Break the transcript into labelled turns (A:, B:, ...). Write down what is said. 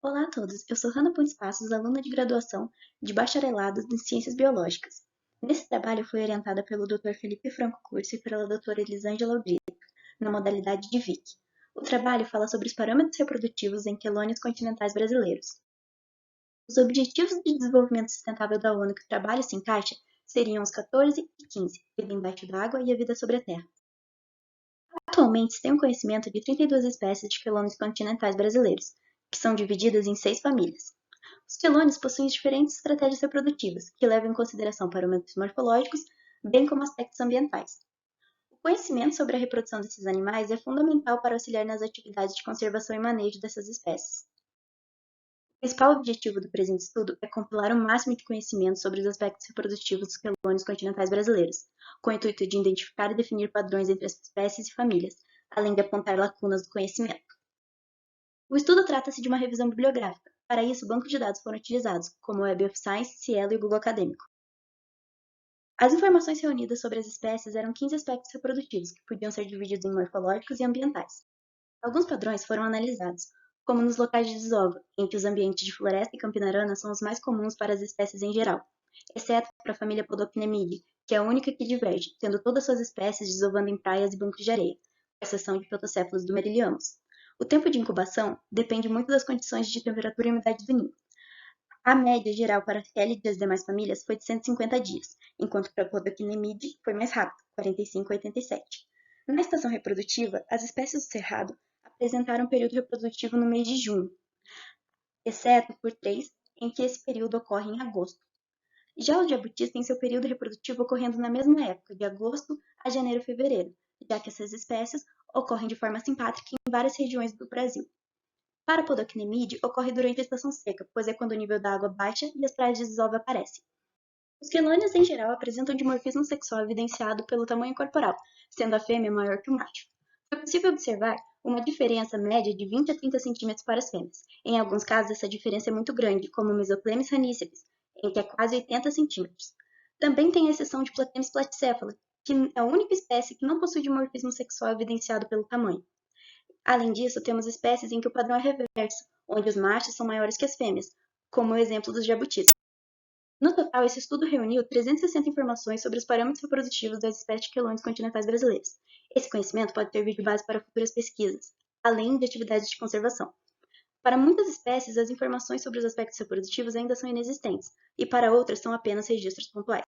A: Olá a todos, eu sou Hanna Pontes Passos, aluna de graduação de bacharelado em Ciências Biológicas. Nesse trabalho fui orientada pelo Dr. Felipe Franco Curso e pela doutora Elisângela Brito, na modalidade de VIC. O trabalho fala sobre os parâmetros reprodutivos em quelônios continentais brasileiros. Os Objetivos de Desenvolvimento Sustentável da ONU que o trabalho se encaixa seriam os 14 e 15, vida embaixo d'água e a vida sobre a Terra. Atualmente se tem um conhecimento de 32 espécies de quelônios continentais brasileiros, que são divididas em 6 famílias. Os quelônios possuem diferentes estratégias reprodutivas, que levam em consideração parâmetros morfológicos, bem como aspectos ambientais. O conhecimento sobre a reprodução desses animais é fundamental para auxiliar nas atividades de conservação e manejo dessas espécies. O principal objetivo do presente estudo é compilar o máximo de conhecimento sobre os aspectos reprodutivos dos quelônios continentais brasileiros, com o intuito de identificar e definir padrões entre as espécies e famílias, além de apontar lacunas do conhecimento. O estudo trata-se de uma revisão bibliográfica. Para isso, bancos de dados foram utilizados, como o Web of Science, Cielo e o Google Acadêmico. As informações reunidas sobre as espécies eram 15 aspectos reprodutivos, que podiam ser divididos em morfológicos e ambientais. Alguns padrões foram analisados, como nos locais de desova, em que os ambientes de floresta e campina rana são os mais comuns para as espécies em geral, exceto para a família Podocnemidae, que é a única que diverge, tendo todas suas espécies desovando em praias e bancos de areia, com exceção de fotocéfalos do Meriliamus. O tempo de incubação depende muito das condições de temperatura e umidade do ninho. A média geral para aquela e as demais famílias foi de 150 dias, enquanto para Podocnemidae foi mais rápido, 45 a 87. Na estação reprodutiva, as espécies do cerrado apresentaram um período reprodutivo no mês de junho, exceto por 3, em que esse período ocorre em agosto. Já os jabutis têm seu período reprodutivo ocorrendo na mesma época, de agosto a janeiro e fevereiro, já que essas espécies ocorrem de forma simpátrica em várias regiões do Brasil. Para a Podocnemidae, ocorre durante a estação seca, pois é quando o nível da água baixa e as praias de desova aparecem. Os quelônios, em geral, apresentam dimorfismo sexual evidenciado pelo tamanho corporal, sendo a fêmea maior que o macho. Foi possível observar uma diferença média de 20 a 30 centímetros para as fêmeas. Em alguns casos, essa diferença é muito grande, como o Mesoplemis raniceps, em que é quase 80 centímetros. Também tem a exceção de Platemis platycephala, que é a única espécie que não possui dimorfismo sexual evidenciado pelo tamanho. Além disso, temos espécies em que o padrão é reverso, onde os machos são maiores que as fêmeas, como o exemplo dos jabutis. No total, esse estudo reuniu 360 informações sobre os parâmetros reprodutivos das espécies de quelônios continentais brasileiros. Esse conhecimento pode servir de base para futuras pesquisas, além de atividades de conservação. Para muitas espécies, as informações sobre os aspectos reprodutivos ainda são inexistentes, e para outras são apenas registros pontuais.